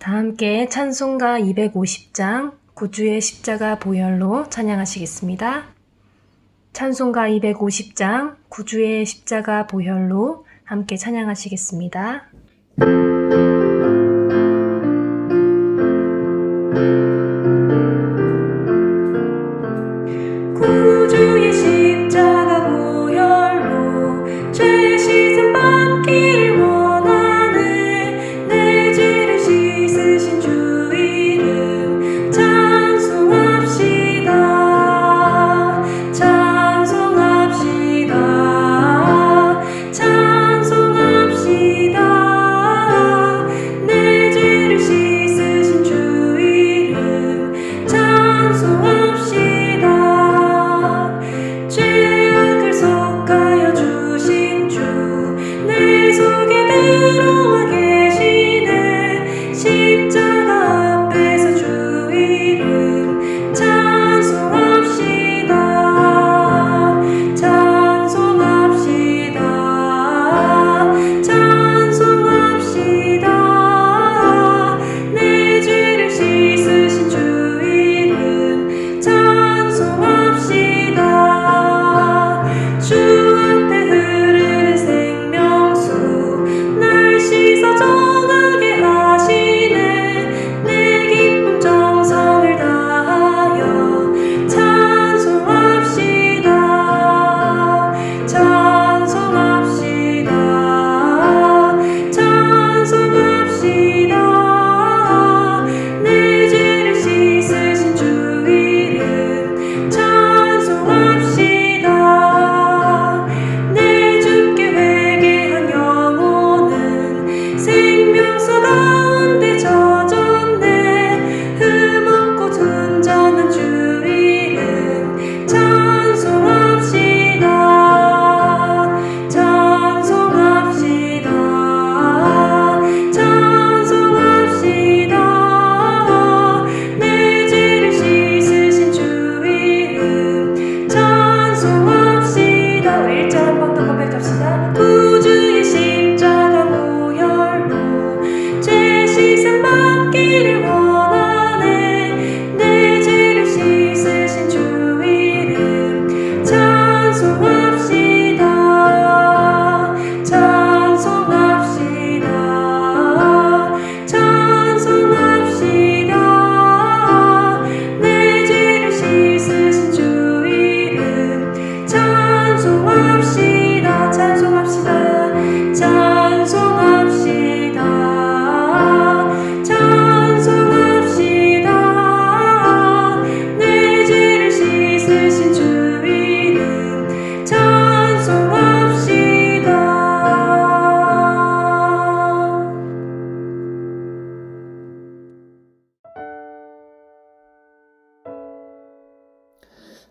다 함께 찬송가 250장 구주의 십자가 보혈로 찬양하시겠습니다. 찬송가 250장 구주의 십자가 보혈로 함께 찬양하시겠습니다. 구주의 십자가 보혈로 죄 씻음 받기를 원하네. 내 죄를 씻으신 주 이름 찬송합시다. 찬송합시다. 찬송합시다. 내 죄를 씻으신 주 이름 찬송합시다. 죄악을 속하여 주신 주 내 속에 들어와 계시네. 십자가 앞에서 주 이름 찬송합시다. 찬송합시다. 찬송합시다. 내 죄를 씻으신 주 이름 찬송합시다. 주 앞에 흐르는 생명수 날 씻어 정하게 하시네. 내 기쁨 정성을 다하여 찬송합시다. 찬송합시다. 찬송합시다. 내 죄를 씻으신 주 이름 찬송합시다. 내 주께 회개한 영혼은 생명수 가운데 젖었네. 흠없고 순전한 주 이름 찬송합시다. 찬송합시다. 찬송합시다. 내 죄를 씻으신 주 이름 찬송합시다. 1절 한 번 더 고백합시다. 구주의 십자가 보혈로 죄 씻음 받기를 원하네. 내 죄를 씻으신 주 이름 찬송합시다. 찬송합시다. 찬송합시다. 내 죄를 씻으신 주 이름 찬송합시다. 찬송합시다. 찬송합시다. 찬송합시다. 내 죄를 씻으신 주 이름 찬송합시다.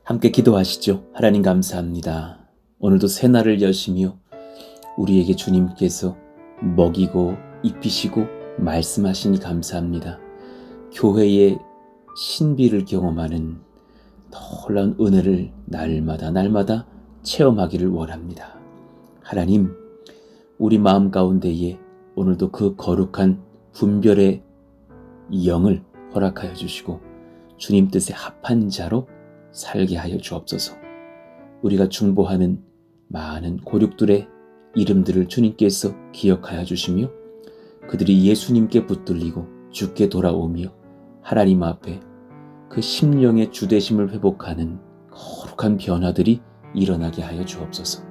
함께 기도하시죠. 하나님 감사합니다. 오늘도 새날을 여시며 우리에게 주님께서 먹이고 입히시고 말씀하시니 감사합니다. 교회의 신비를 경험하는 놀라운 은혜를 날마다 체험하기를 원합니다. 하나님, 우리 마음 가운데에 오늘도 그 거룩한 분별의 영을 허락하여 주시고 주님 뜻에 합한 자로 살게 하여 주옵소서. 우리가 중보하는 많은 고륙들의 이름들을 주님께서 기억하여 주시며 그들이 예수님께 붙들리고 주께 돌아오며 하나님 앞에 그 심령의 주되심을 회복하는 거룩한 변화들이 일어나게 하여 주옵소서.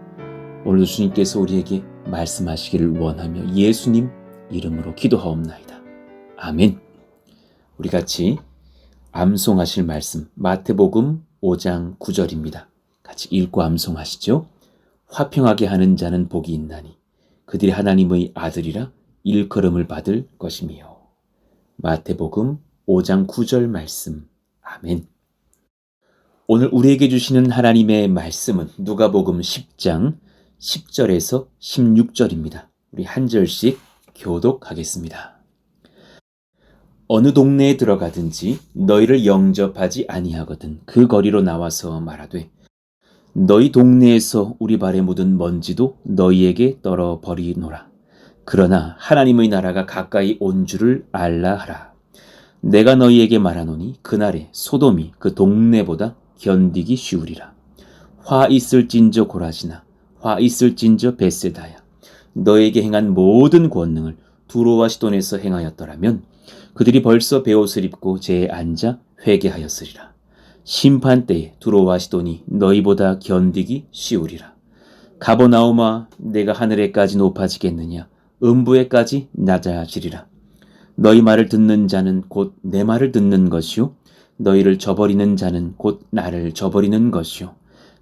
오늘도 주님께서 우리에게 말씀하시기를 원하며 예수님 이름으로 기도하옵나이다. 아멘. 우리 같이 암송하실 말씀 마태복음 5장 9절입니다. 같이 읽고 암송하시죠. 화평하게 하는 자는 복이 있나니 그들이 하나님의 아들이라 일컬음을 받을 것이며. 마태복음 5장 9절 말씀. 아멘. 오늘 우리에게 주시는 하나님의 말씀은 누가복음 10장 10절에서 16절입니다. 우리 한 절씩 교독하겠습니다. 어느 동네에 들어가든지 너희를 영접하지 아니하거든 그 거리로 나와서 말하되 너희 동네에서 우리 발에 묻은 먼지도 너희에게 떨어버리노라. 그러나 하나님의 나라가 가까이 온 줄을 알라 하라. 내가 너희에게 말하노니 그날에 소돔이 그 동네보다 견디기 쉬우리라. 화 있을진저 고라시나 화 있을진저 벳세다야. 너에게 행한 모든 권능을 두로와 시돈에서 행하였더라면 그들이 벌써 베옷을 입고 제에 앉아 회개하였으리라. 심판 때에 두로와 시돈이 너희보다 견디기 쉬우리라. 가버나움아, 내가 하늘에까지 높아지겠느냐? 음부에까지 낮아지리라. 너희 말을 듣는 자는 곧 내 말을 듣는 것이요 너희를 저버리는 자는 곧 나를 저버리는 것이요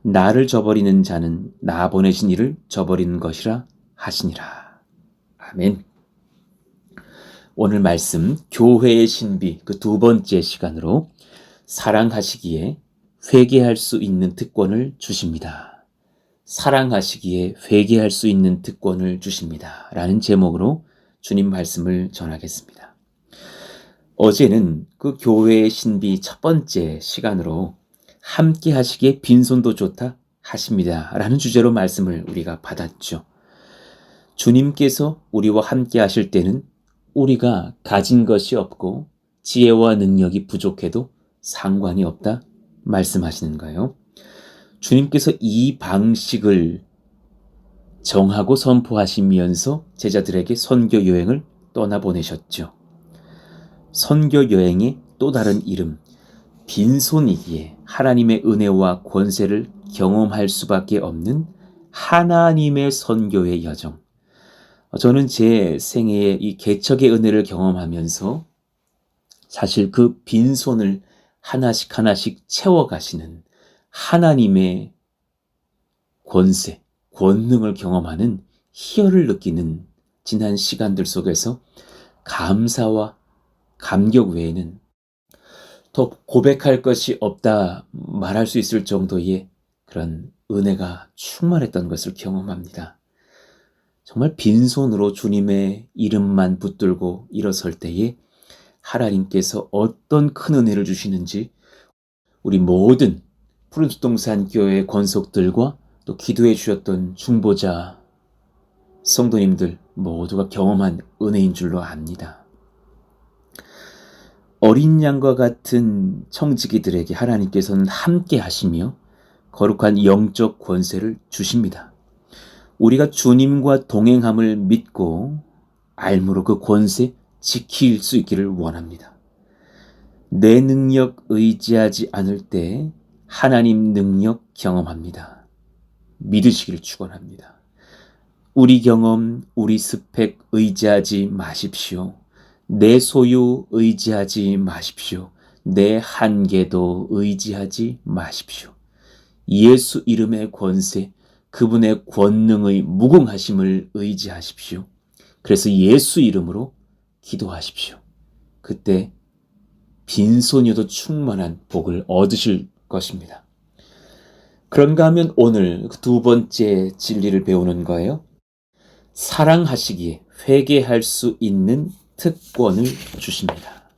나를 저버리는 자는 나 보내신 이를 저버리는 것이라 하시니라. 아멘. 오늘 말씀 교회의 신비 그 두 번째 시간으로 사랑하시기에 회개할 수 있는 특권을 주십니다. 사랑하시기에 회개할 수 있는 특권을 주십니다. 라는 제목으로 주님 말씀을 전하겠습니다. 어제는 그 교회의 신비 첫 번째 시간으로 함께 하시기에 빈손도 좋다 하십니다. 라는 주제로 말씀을 우리가 받았죠. 주님께서 우리와 함께 하실 때는 우리가 가진 것이 없고 지혜와 능력이 부족해도 상관이 없다 말씀하시는 거예요. 주님께서 이 방식을 정하고 선포하시면서 제자들에게 선교 여행을 떠나보내셨죠. 선교 여행의 또 다른 이름, 빈손이기에 하나님의 은혜와 권세를 경험할 수밖에 없는 하나님의 선교의 여정. 저는 제 생애에 이 개척의 은혜를 경험하면서 사실 그 빈손을 하나씩 하나씩 채워가시는 하나님의 권세, 권능을 경험하는 희열을 느끼는 지난 시간들 속에서 감사와 감격 외에는 더 고백할 것이 없다 말할 수 있을 정도의 그런 은혜가 충만했던 것을 경험합니다. 정말 빈손으로 주님의 이름만 붙들고 일어설 때에 하나님께서 어떤 큰 은혜를 주시는지 우리 모든 푸른수동산 교회의 권속들과 또 기도해 주셨던 중보자 성도님들 모두가 경험한 은혜인 줄로 압니다. 어린 양과 같은 청지기들에게 하나님께서는 함께 하시며 거룩한 영적 권세를 주십니다. 우리가 주님과 동행함을 믿고 알므로 그 권세 지킬 수 있기를 원합니다. 내 능력 의지하지 않을 때 하나님 능력 경험합니다. 믿으시기를 축원합니다. 우리 경험, 우리 스펙 의지하지 마십시오. 내 소유 의지하지 마십시오. 내 한계도 의지하지 마십시오. 예수 이름의 권세, 그분의 권능의 무궁하심을 의지하십시오. 그래서 예수 이름으로 기도하십시오. 그때 빈손이어도 충만한 복을 얻으실 것입니다. 그런가 하면 오늘 두 번째 진리를 배우는 거예요. 사랑하시기에 회개할 수 있는 특권을 주십니다.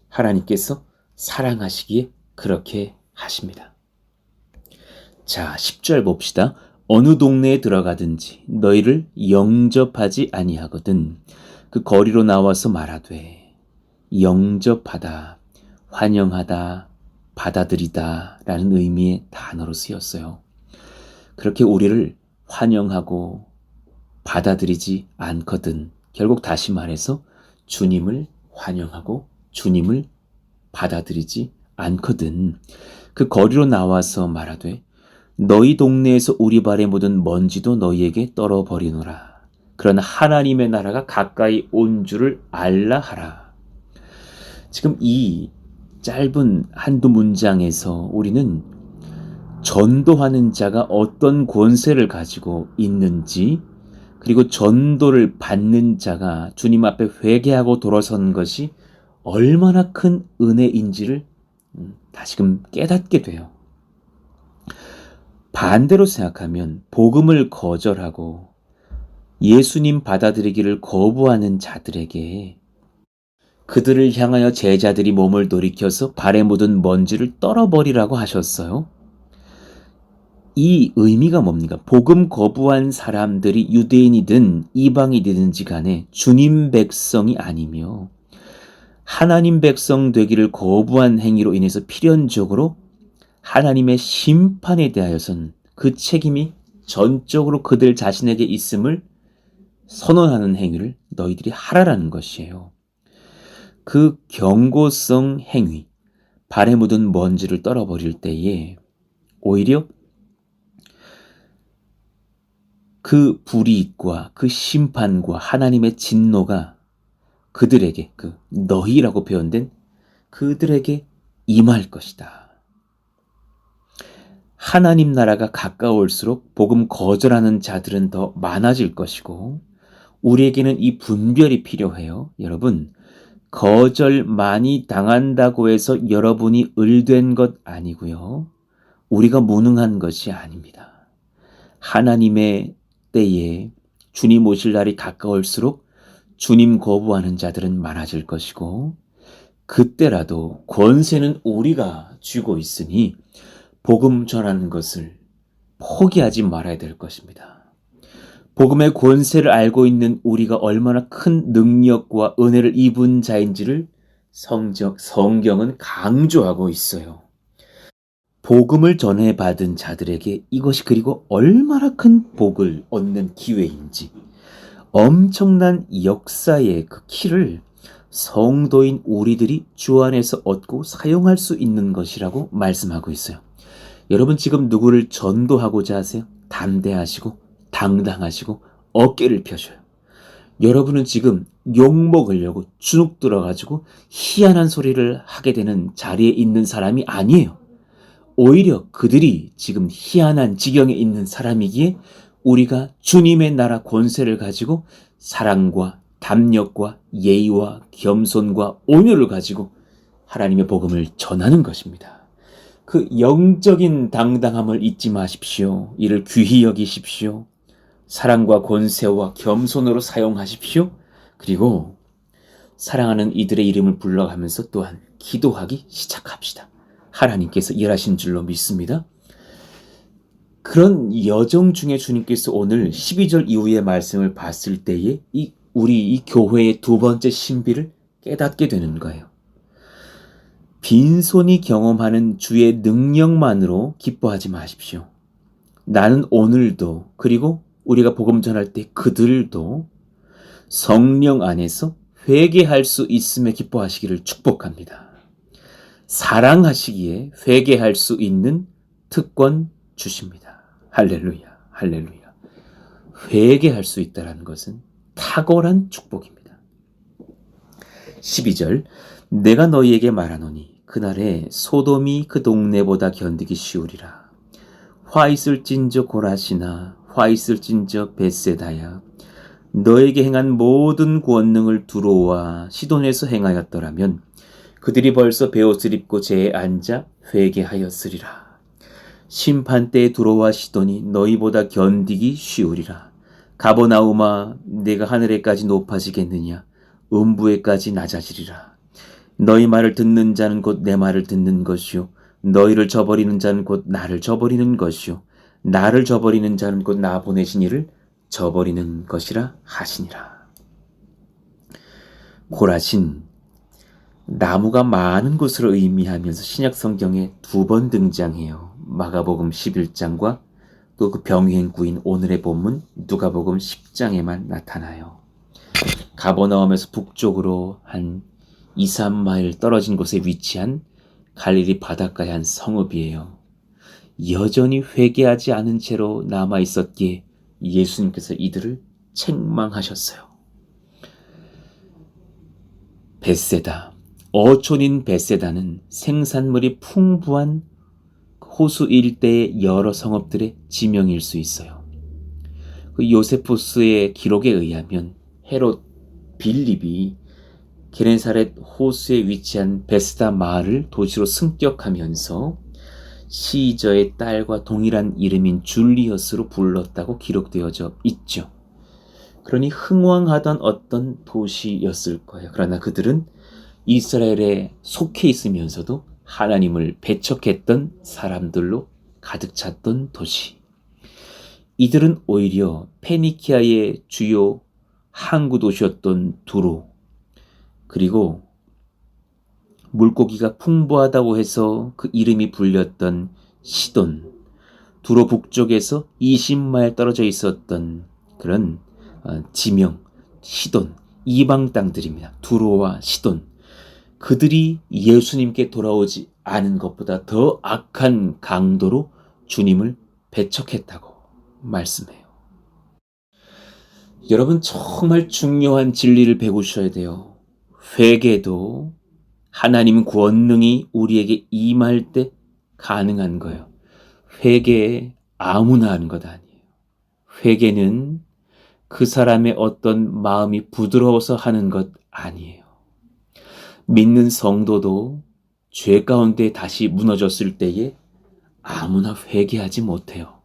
하나님께서 사랑하시기에 그렇게 하십니다. 자, 10절 봅시다. 어느 동네에 들어가든지 너희를 영접하지 아니하거든 그 거리로 나와서 말하되 영접하다, 환영하다, 받아들이다 라는 의미의 단어로 쓰였어요. 그렇게 우리를 환영하고 받아들이지 않거든. 결국 다시 말해서 주님을 환영하고 주님을 받아들이지 않거든. 그 거리로 나와서 말하되 너희 동네에서 우리 발에 묻은 먼지도 너희에게 떨어버리노라. 그러나 하나님의 나라가 가까이 온 줄을 알라 하라. 지금 이 짧은 한두 문장에서 우리는 전도하는 자가 어떤 권세를 가지고 있는지, 그리고 전도를 받는 자가 주님 앞에 회개하고 돌아선 것이 얼마나 큰 은혜인지를 다시금 깨닫게 돼요. 반대로 생각하면 복음을 거절하고 예수님 받아들이기를 거부하는 자들에게 그들을 향하여 제자들이 몸을 돌이켜서 발에 묻은 먼지를 떨어버리라고 하셨어요. 이 의미가 뭡니까? 복음 거부한 사람들이 유대인이든 이방인이든지 간에 주님 백성이 아니며 하나님 백성 되기를 거부한 행위로 인해서 필연적으로 하나님의 심판에 대하여선 그 책임이 전적으로 그들 자신에게 있음을 선언하는 행위를 너희들이 하라라는 것이에요. 그 경고성 행위, 발에 묻은 먼지를 떨어버릴 때에 오히려 그 불이익과 그 심판과 하나님의 진노가 그들에게, 그 너희라고 표현된 그들에게 임할 것이다. 하나님 나라가 가까울수록 복음 거절하는 자들은 더 많아질 것이고 우리에게는 이 분별이 필요해요. 여러분, 거절 많이 당한다고 해서 여러분이 을된 것 아니고요. 우리가 무능한 것이 아닙니다. 하나님의 때에 주님 오실 날이 가까울수록 주님 거부하는 자들은 많아질 것이고 그때라도 권세는 우리가 쥐고 있으니 복음 전하는 것을 포기하지 말아야 될 것입니다. 복음의 권세를 알고 있는 우리가 얼마나 큰 능력과 은혜를 입은 자인지를 성경은 강조하고 있어요. 복음을 전해받은 자들에게 이것이 그리고 얼마나 큰 복을 얻는 기회인지 엄청난 역사의 그 키를 성도인 우리들이 주 안에서 얻고 사용할 수 있는 것이라고 말씀하고 있어요. 여러분 지금 누구를 전도하고자 하세요? 담대하시고 당당하시고 어깨를 펴셔요. 여러분은 지금 욕먹으려고 주눅 들어가지고 희한한 소리를 하게 되는 자리에 있는 사람이 아니에요. 오히려 그들이 지금 희한한 지경에 있는 사람이기에 우리가 주님의 나라 권세를 가지고 사랑과 담력과 예의와 겸손과 온유를 가지고 하나님의 복음을 전하는 것입니다. 그 영적인 당당함을 잊지 마십시오. 이를 귀히 여기십시오. 사랑과 권세와 겸손으로 사용하십시오. 그리고 사랑하는 이들의 이름을 불러가면서 또한 기도하기 시작합시다. 하나님께서 일하신 줄로 믿습니다. 그런 여정 중에 주님께서 오늘 12절 이후의 말씀을 봤을 때에 우리 이 교회의 두 번째 신비를 깨닫게 되는 거예요. 빈손이 경험하는 주의 능력만으로 기뻐하지 마십시오. 나는 오늘도 그리고 우리가 복음 전할 때 그들도 성령 안에서 회개할 수 있음에 기뻐하시기를 축복합니다. 사랑하시기에 회개할 수 있는 특권 주십니다. 할렐루야, 할렐루야. 회개할 수 있다는 것은 탁월한 축복입니다. 12절 내가 너희에게 말하노니 그날에 소돔이 그 동네보다 견디기 쉬우리라. 화 있을진저 고라시나 화 있을진저 벳세다야 너에게 행한 모든 권능을 두로와 시돈에서 행하였더라면 그들이 벌써 베옷을 입고 재에 앉아 회개하였으리라. 심판 때에 두로와 시돈이 너희보다 견디기 쉬우리라. 가버나움아 내가 하늘에까지 높아지겠느냐 음부에까지 낮아지리라. 너희 말을 듣는 자는 곧 내 말을 듣는 것이요 너희를 저버리는 자는 곧 나를 저버리는 것이요 나를 저버리는 자는 곧 나 보내신 이를 저버리는 것이라 하시니라. 고라신 나무가 많은 곳을 의미하면서 신약 성경에 2번 등장해요. 마가복음 11장과 또 그 병행구인 오늘의 본문 누가복음 10장에만 나타나요. 가버나움에서 북쪽으로 한 2, 3마일 떨어진 곳에 위치한 갈릴리 바닷가의 한 성읍이에요. 여전히 회개하지 않은 채로 남아있었기에 예수님께서 이들을 책망하셨어요. 벳세다, 어촌인 벳세다는 생산물이 풍부한 호수 일대의 여러 성읍들의 지명일 수 있어요. 그 요세푸스의 기록에 의하면 헤롯 빌립이 게네사렛 호수에 위치한 벳세다 마을을 도시로 승격하면서 시저의 딸과 동일한 이름인 줄리어스로 불렀다고 기록되어져 있죠. 그러니 흥왕하던 어떤 도시였을 거예요. 그러나 그들은 이스라엘에 속해 있으면서도 하나님을 배척했던 사람들로 가득 찼던 도시. 이들은 오히려 페니키아의 주요 항구 도시였던 두로, 그리고 물고기가 풍부하다고 해서 그 이름이 불렸던 시돈, 두로 북쪽에서 20마일 떨어져 있었던 그런 지명, 시돈, 이방 땅들입니다. 두로와 시돈. 그들이 예수님께 돌아오지 않은 것보다 더 악한 강도로 주님을 배척했다고 말씀해요. 여러분, 정말 중요한 진리를 배우셔야 돼요. 회개도 하나님 권능이 우리에게 임할 때 가능한 거예요. 회개 아무나 하는 것 아니에요. 회개는 그 사람의 어떤 마음이 부드러워서 하는 것 아니에요. 믿는 성도도 죄 가운데 다시 무너졌을 때에 아무나 회개하지 못해요.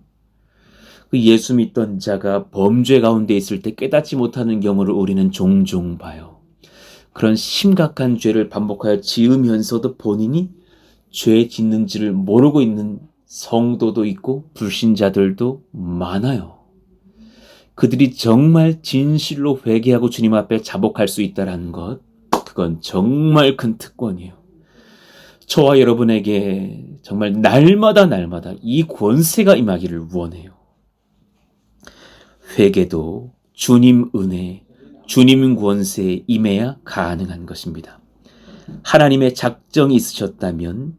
그 예수 믿던 자가 범죄 가운데 있을 때 깨닫지 못하는 경우를 우리는 종종 봐요. 그런 심각한 죄를 반복하여 지으면서도 본인이 죄 짓는지를 모르고 있는 성도도 있고 불신자들도 많아요. 그들이 정말 진실로 회개하고 주님 앞에 자복할 수 있다는 것, 그건 정말 큰 특권이에요. 저와 여러분에게 정말 날마다 이 권세가 임하기를 원해요. 회개도 주님 은혜, 주님 권세에 임해야 가능한 것입니다. 하나님의 작정이 있으셨다면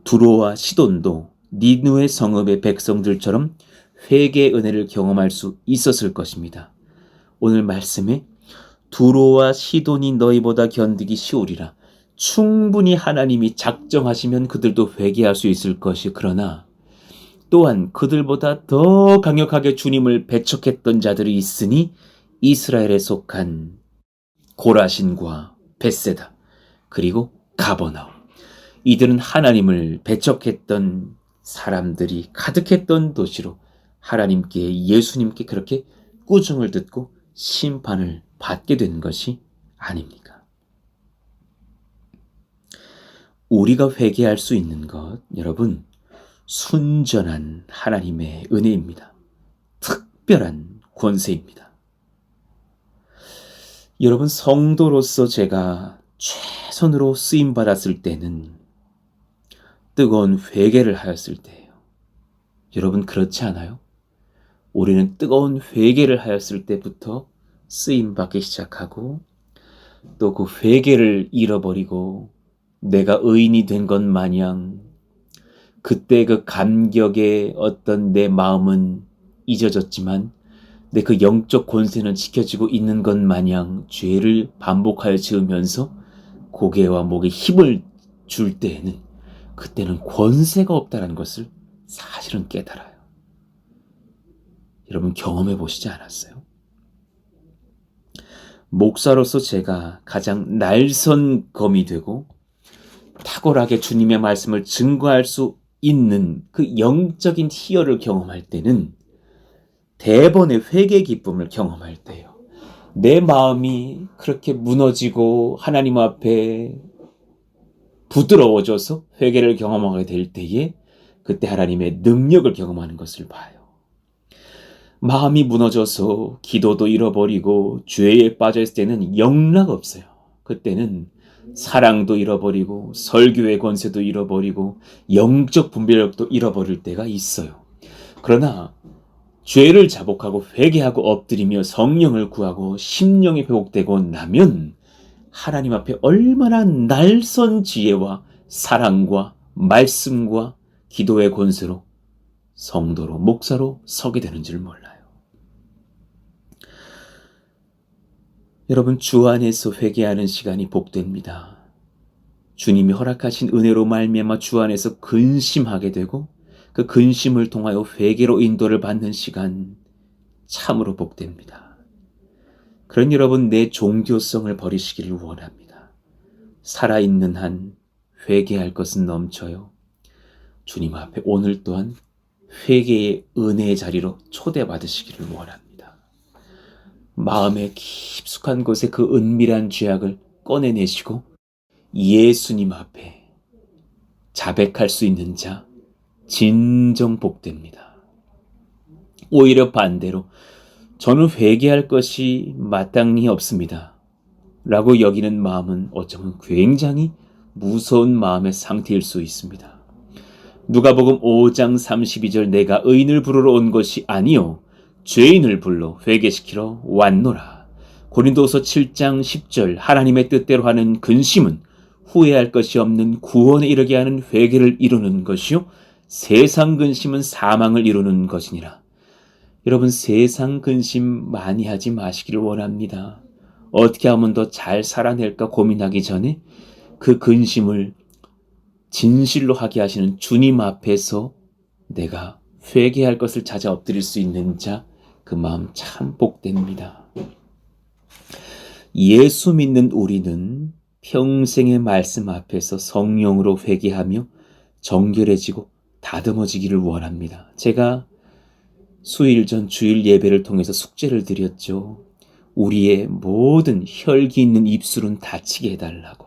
두로와 시돈도 니느웨 성읍의 백성들처럼 회개의 은혜를 경험할 수 있었을 것입니다. 오늘 말씀에 두로와 시돈이 너희보다 견디기 쉬우리라. 충분히 하나님이 작정하시면 그들도 회개할 수 있을 것이, 그러나 또한 그들보다 더 강력하게 주님을 배척했던 자들이 있으니 이스라엘에 속한 고라신과 벳세다, 그리고 가버나움. 이들은 하나님을 배척했던 사람들이 가득했던 도시로 하나님께, 예수님께 그렇게 꾸중을 듣고 심판을 받게 된 것이 아닙니까? 우리가 회개할 수 있는 것, 여러분, 순전한 하나님의 은혜입니다. 특별한 권세입니다. 여러분, 성도로서 제가 최선으로 쓰임받았을 때는 뜨거운 회개를 하였을 때예요. 여러분, 그렇지 않아요? 우리는 뜨거운 회개를 하였을 때부터 쓰임받기 시작하고, 또 그 회개를 잃어버리고 내가 의인이 된 것 마냥 그때 그 감격의 어떤 내 마음은 잊어졌지만 내 그 영적 권세는 지켜지고 있는 것 마냥 죄를 반복하여 지으면서 고개와 목에 힘을 줄 때에는, 그때는 권세가 없다는 것을 사실은 깨달아요. 여러분, 경험해 보시지 않았어요? 목사로서 제가 가장 날선 검이 되고 탁월하게 주님의 말씀을 증거할 수 있는 그 영적인 희열을 경험할 때는 대번의 회개 기쁨을 경험할 때예요. 내 마음이 그렇게 무너지고 하나님 앞에 부드러워져서 회개를 경험하게 될 때에 그때 하나님의 능력을 경험하는 것을 봐요. 마음이 무너져서 기도도 잃어버리고 죄에 빠져있을 때는 영락 없어요. 그때는 사랑도 잃어버리고 설교의 권세도 잃어버리고 영적 분별력도 잃어버릴 때가 있어요. 그러나 죄를 자복하고 회개하고 엎드리며 성령을 구하고 심령이 회복되고 나면 하나님 앞에 얼마나 날선 지혜와 사랑과 말씀과 기도의 권세로 성도로, 목사로 서게 되는 줄 몰라요. 여러분, 주 안에서 회개하는 시간이 복됩니다. 주님이 허락하신 은혜로 말미암아 주 안에서 근심하게 되고 그 근심을 통하여 회개로 인도를 받는 시간, 참으로 복됩니다. 그런 여러분, 내 종교성을 버리시기를 원합니다. 살아있는 한 회개할 것은 넘쳐요. 주님 앞에 오늘 또한 회개의 은혜의 자리로 초대받으시기를 원합니다. 마음의 깊숙한 곳에 그 은밀한 죄악을 꺼내내시고 예수님 앞에 자백할 수 있는 자, 진정 복됩니다. 오히려 반대로 저는 회개할 것이 마땅히 없습니다 라고 여기는 마음은 어쩌면 굉장히 무서운 마음의 상태일 수 있습니다. 누가복음 5장 32절 내가 의인을 부르러 온 것이 아니요 죄인을 불러 회개시키러 왔노라. 고린도서 7장 10절 하나님의 뜻대로 하는 근심은 후회할 것이 없는 구원에 이르게 하는 회개를 이루는 것이요 세상 근심은 사망을 이루는 것이니라. 여러분, 세상 근심 많이 하지 마시기를 원합니다. 어떻게 하면 더 잘 살아낼까 고민하기 전에 그 근심을 진실로 하게 하시는 주님 앞에서 내가 회개할 것을 찾아 엎드릴 수 있는 자, 그 마음 참 복됩니다. 예수 믿는 우리는 평생의 말씀 앞에서 성령으로 회개하며 정결해지고 다듬어지기를 원합니다. 제가 수일 전 주일 예배를 통해서 숙제를 드렸죠. 우리의 모든 혈기 있는 입술은 닫히게 해달라고.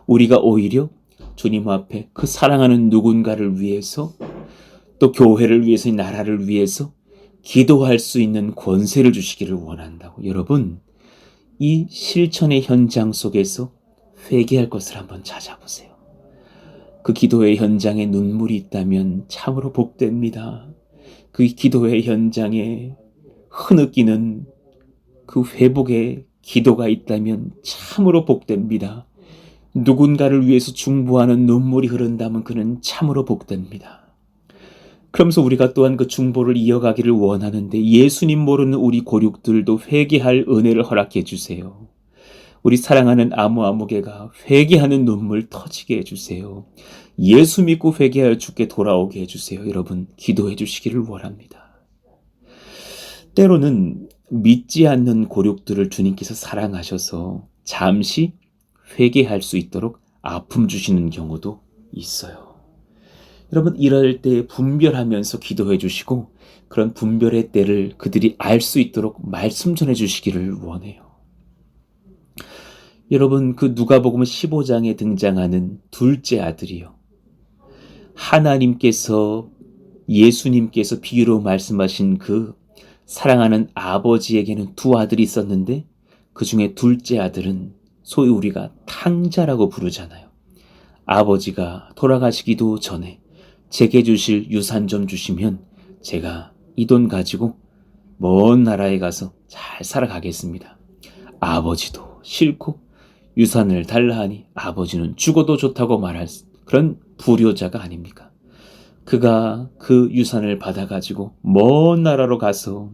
우리가 오히려 주님 앞에 그 사랑하는 누군가를 위해서 또 교회를 위해서 이 나라를 위해서 기도할 수 있는 권세를 주시기를 원한다고. 여러분, 이 실천의 현장 속에서 회개할 것을 한번 찾아보세요. 그 기도의 현장에 눈물이 있다면 참으로 복됩니다. 그 기도의 현장에 흐느끼는 그 회복의 기도가 있다면 참으로 복됩니다. 누군가를 위해서 중보하는 눈물이 흐른다면 그는 참으로 복됩니다. 그러면서 우리가 또한 그 중보를 이어가기를 원하는데 예수님 모르는 우리 고륙들도 회개할 은혜를 허락해 주세요. 우리 사랑하는 아무개가 회개하는 눈물 터지게 해주세요. 예수 믿고 회개하여 주께 돌아오게 해주세요. 여러분, 기도해 주시기를 원합니다. 때로는 믿지 않는 고륙들을 주님께서 사랑하셔서 잠시 회개할 수 있도록 아픔 주시는 경우도 있어요. 여러분, 이럴 때 분별하면서 기도해 주시고 그런 분별의 때를 그들이 알 수 있도록 말씀 전해 주시기를 원해요. 여러분, 그 누가복음 15장에 등장하는 둘째 아들이요. 하나님께서 예수님께서 비유로 말씀하신 그 사랑하는 아버지에게는 두 아들이 있었는데 그 중에 둘째 아들은 소위 우리가 탕자라고 부르잖아요. 아버지가 돌아가시기도 전에 제게 주실 유산 좀 주시면 제가 이 돈 가지고 먼 나라에 가서 잘 살아가겠습니다. 아버지도 싫고 유산을 달라 하니 아버지는 죽어도 좋다고 말할 그런 불효자가 아닙니까? 그가 그 유산을 받아가지고 먼 나라로 가서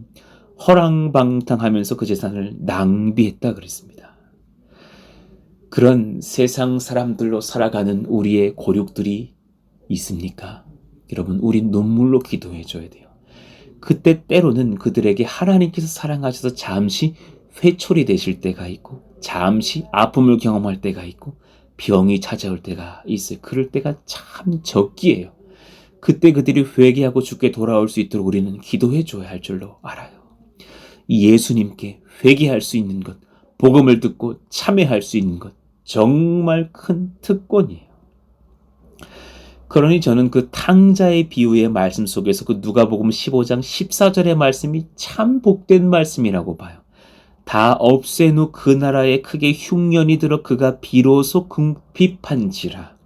허랑방탕하면서 그 재산을 낭비했다 그랬습니다. 그런 세상 사람들로 살아가는 우리의 고륙들이 있습니까? 여러분, 우리 눈물로 기도해 줘야 돼요. 그때 때로는 그들에게 하나님께서 사랑하셔서 잠시 회초리 되실 때가 있고 잠시 아픔을 경험할 때가 있고 병이 찾아올 때가 있어요. 그럴 때가 참 적기예요. 그때 그들이 회개하고 주께 돌아올 수 있도록 우리는 기도해 줘야 할 줄로 알아요. 예수님께 회개할 수 있는 것, 복음을 듣고 참회할 수 있는 것, 정말 큰 특권이에요. 그러니 저는 그 탕자의 비유의 말씀 속에서 그 누가복음 15장 14절의 말씀이 참 복된 말씀이라고 봐요. 다 없앤 후 그 나라에 크게 흉년이 들어 그가 비로소 궁핍한지라.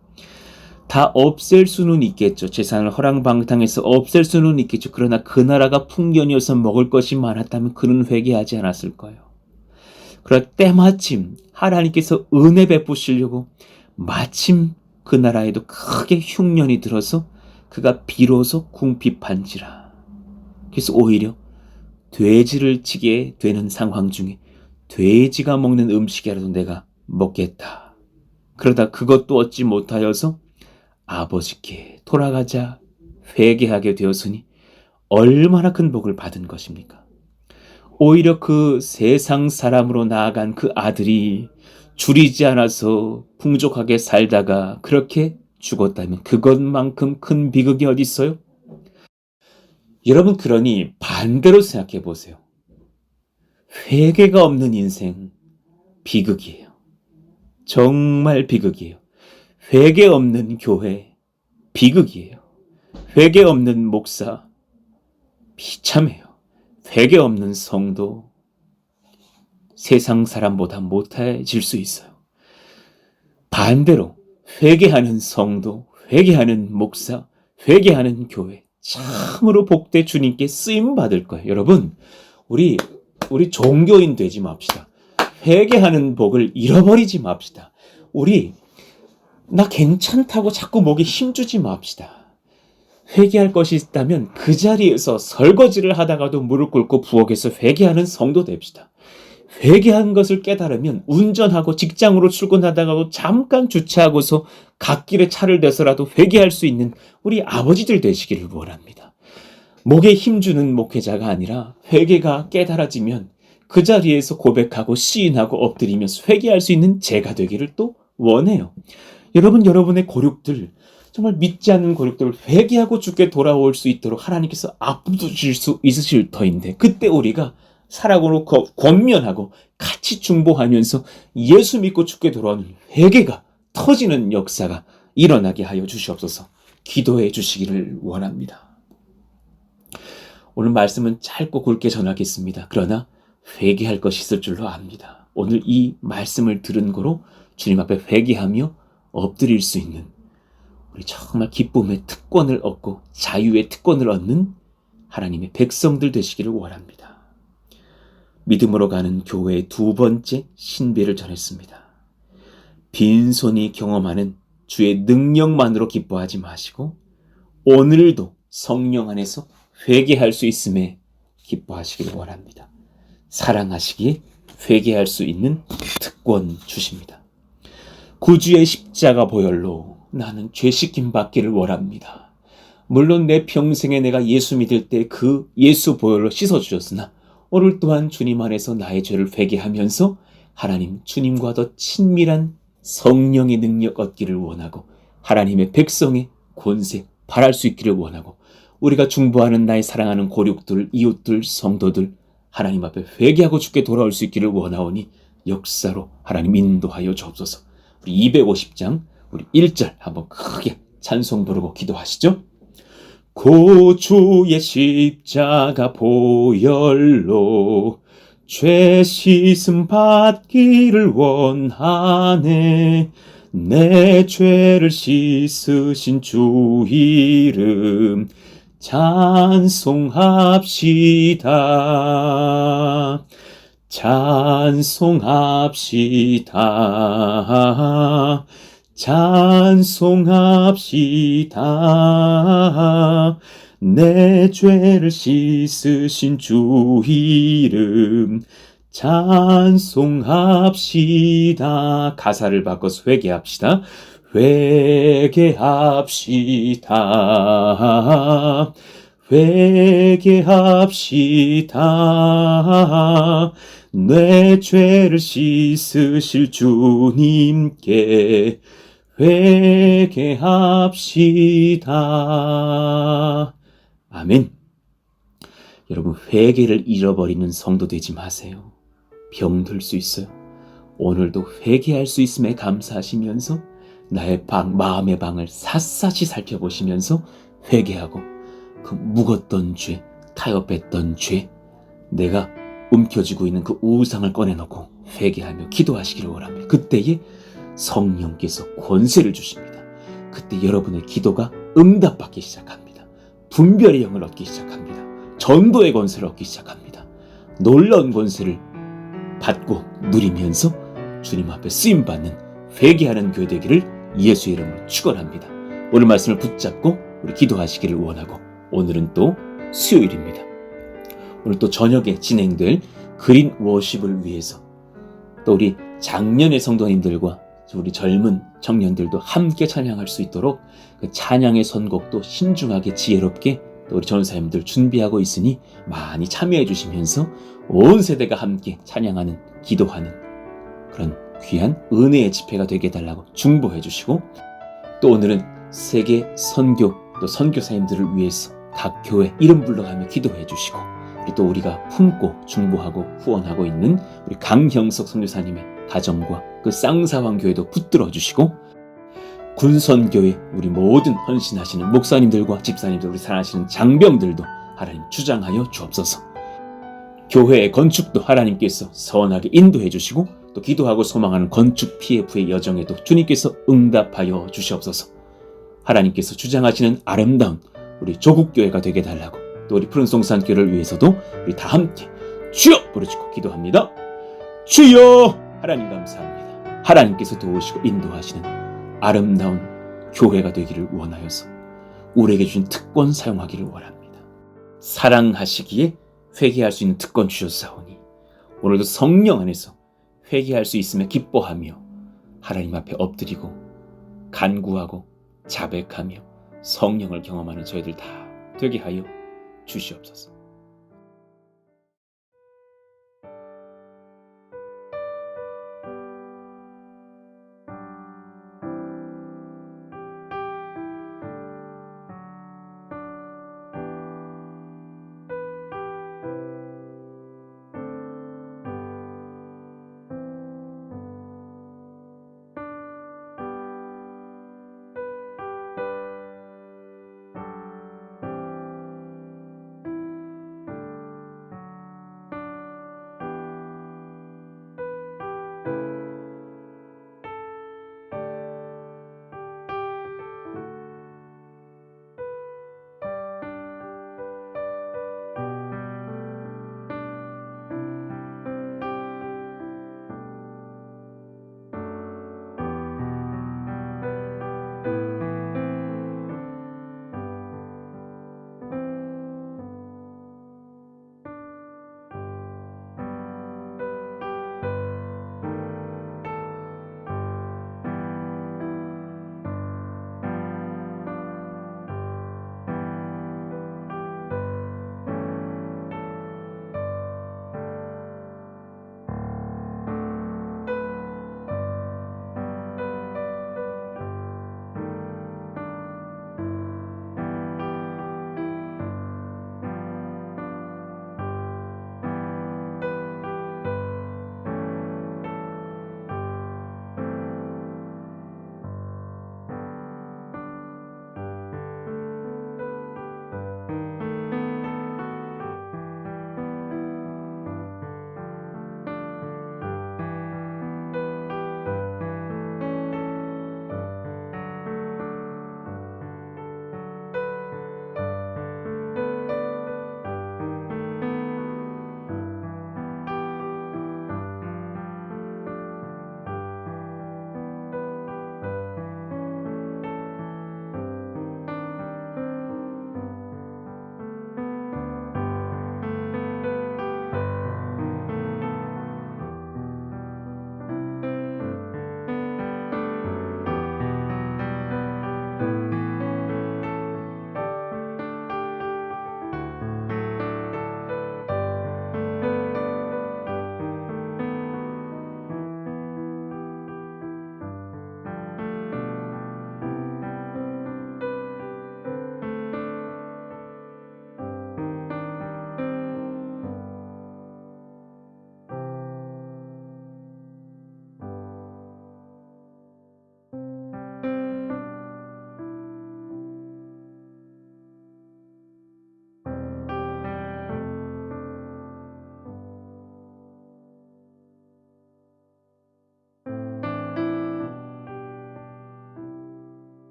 다 없앨 수는 있겠죠. 재산을 허랑방탕해서 없앨 수는 있겠죠. 그러나 그 나라가 풍년이어서 먹을 것이 많았다면 그는 회개하지 않았을 거예요. 그러나 때마침 하나님께서 은혜 베푸시려고 마침 그 나라에도 크게 흉년이 들어서 그가 비로소 궁핍한지라. 그래서 오히려 돼지를 치게 되는 상황 중에 돼지가 먹는 음식이라도 내가 먹겠다. 그러다 그것도 얻지 못하여서 아버지께 돌아가자 회개하게 되었으니 얼마나 큰 복을 받은 것입니까? 오히려 그 세상 사람으로 나아간 그 아들이 줄이지 않아서 풍족하게 살다가 그렇게 죽었다면 그것만큼 큰 비극이 어디 있어요? 여러분, 그러니 반대로 생각해 보세요. 회개가 없는 인생 비극이에요. 정말 비극이에요. 회개 없는 교회 비극이에요. 회개 없는 목사 비참해요. 회개 없는 성도 세상 사람보다 못해질 수 있어요. 반대로 회개하는 성도, 회개하는 목사, 회개하는 교회 참으로 복돼 주님께 쓰임 받을 거예요. 여러분, 우리 종교인 되지 맙시다. 회개하는 복을 잃어버리지 맙시다. 우리 나 괜찮다고 자꾸 목에 힘주지 맙시다. 회개할 것이 있다면 그 자리에서 설거지를 하다가도 무릎 꿇고 부엌에서 회개하는 성도 됩시다. 회개한 것을 깨달으면 운전하고 직장으로 출근하다가도 잠깐 주차하고서 갓길에 차를 대서라도 회개할 수 있는 우리 아버지들 되시기를 원합니다. 목에 힘주는 목회자가 아니라 회개가 깨달아지면 그 자리에서 고백하고 시인하고 엎드리면서 회개할 수 있는 제가 되기를 또 원해요. 여러분, 여러분의 고륙들, 정말 믿지 않는 고륙들을 회개하고 주께 돌아올 수 있도록 하나님께서 앞두실 수 있으실 터인데, 그때 우리가 살아가고 권면하고 같이 중보하면서 예수 믿고 주께 돌아오는 회개가 터지는 역사가 일어나게 하여 주시옵소서. 기도해 주시기를 원합니다. 오늘 말씀은 짧고 굵게 전하겠습니다. 그러나 회개할 것이 있을 줄로 압니다. 오늘 이 말씀을 들은 거로 주님 앞에 회개하며 엎드릴 수 있는 우리 정말 기쁨의 특권을 얻고 자유의 특권을 얻는 하나님의 백성들 되시기를 원합니다. 믿음으로 가는 교회의 두 번째 신비를 전했습니다. 빈손이 경험하는 주의 능력만으로 기뻐하지 마시고 오늘도 성령 안에서 회개할 수 있음에 기뻐하시기를 원합니다. 사랑하시기에 회개할 수 있는 특권 주십니다. 구주의 십자가 보혈로 나는 죄 씻김 받기를 원합니다. 물론 내 평생에 내가 예수 믿을 때 그 예수 보혈로 씻어주셨으나 오늘 또한 주님 안에서 나의 죄를 회개하면서 하나님 주님과 더 친밀한 성령의 능력 얻기를 원하고 하나님의 백성의 권세 발할 수 있기를 원하고 우리가 중보하는 나의 사랑하는 고륙들, 이웃들, 성도들 하나님 앞에 회개하고 주께 돌아올 수 있기를 원하오니 역사로 하나님 인도하여 주옵소서. 우리 250장 우리 1절 한번 크게 찬송 부르고 기도하시죠. 고주의 십자가 보혈로 죄 씻음 받기를 원하네. 내 죄를 씻으신 주 이름 찬송합시다. 찬송합시다. 찬송합시다. 내 죄를 씻으신 주 이름 찬송합시다. 가사를 바꿔서 회개합시다. 회개합시다. 회개합시다. 내 죄를 씻으실 주님께 회개합시다. 아멘. 여러분, 회개를 잃어버리는 성도 되지 마세요. 병들 수 있어요. 오늘도 회개할 수 있음에 감사하시면서 나의 마음의 방을 샅샅이 살펴보시면서 회개하고 그 묵었던 죄, 타협했던 죄, 내가 움켜쥐고 있는 그 우상을 꺼내놓고 회개하며 기도하시기를 원합니다. 그때에 성령께서 권세를 주십니다. 그때 여러분의 기도가 응답받기 시작합니다. 분별의 영을 얻기 시작합니다. 전도의 권세를 얻기 시작합니다. 놀라운 권세를 받고 누리면서 주님 앞에 쓰임받는 회개하는 교회 되기를 예수의 이름으로 축원합니다. 오늘 말씀을 붙잡고 우리 기도하시기를 원하고 오늘은 또 수요일입니다. 오늘 또 저녁에 진행될 그린 워십을 위해서 또 우리 작년의 성도님들과 우리 젊은 청년들도 함께 찬양할 수 있도록 그 찬양의 선곡도 신중하게 지혜롭게 또 우리 전사님들 준비하고 있으니 많이 참여해 주시면서 온 세대가 함께 찬양하는 기도하는 그런 귀한 은혜의 집회가 되게 해달라고 중보해 주시고 또 오늘은 세계 선교 또 선교사님들을 위해서 각 교회 이름 불러가며 기도해 주시고 또 우리가 품고 중보하고 후원하고 있는 우리 강형석 선교사님의 가정과 그 쌍사왕 교회도 붙들어 주시고 군선교회 우리 모든 헌신하시는 목사님들과 집사님들, 우리 사랑하시는 장병들도 하나님 주장하여 주옵소서. 교회의 건축도 하나님께서 선하게 인도해 주시고 또 기도하고 소망하는 건축 PF의 여정에도 주님께서 응답하여 주시옵소서. 하나님께서 주장하시는 아름다운 우리 조국교회가 되게 달라고, 또 우리 푸른송산교회를 위해서도 우리 다 함께 주여 부르짖고 기도합니다. 주여! 하나님 감사합니다. 하나님께서 도우시고 인도하시는 아름다운 교회가 되기를 원하여서 우리에게 주신 특권 사용하기를 원합니다. 사랑하시기에 회개할 수 있는 특권 주셨사오니 오늘도 성령 안에서 회개할 수 있으며 기뻐하며 하나님 앞에 엎드리고 간구하고 자백하며 성령을 경험하는 저희들 다 되게 하여 주시옵소서.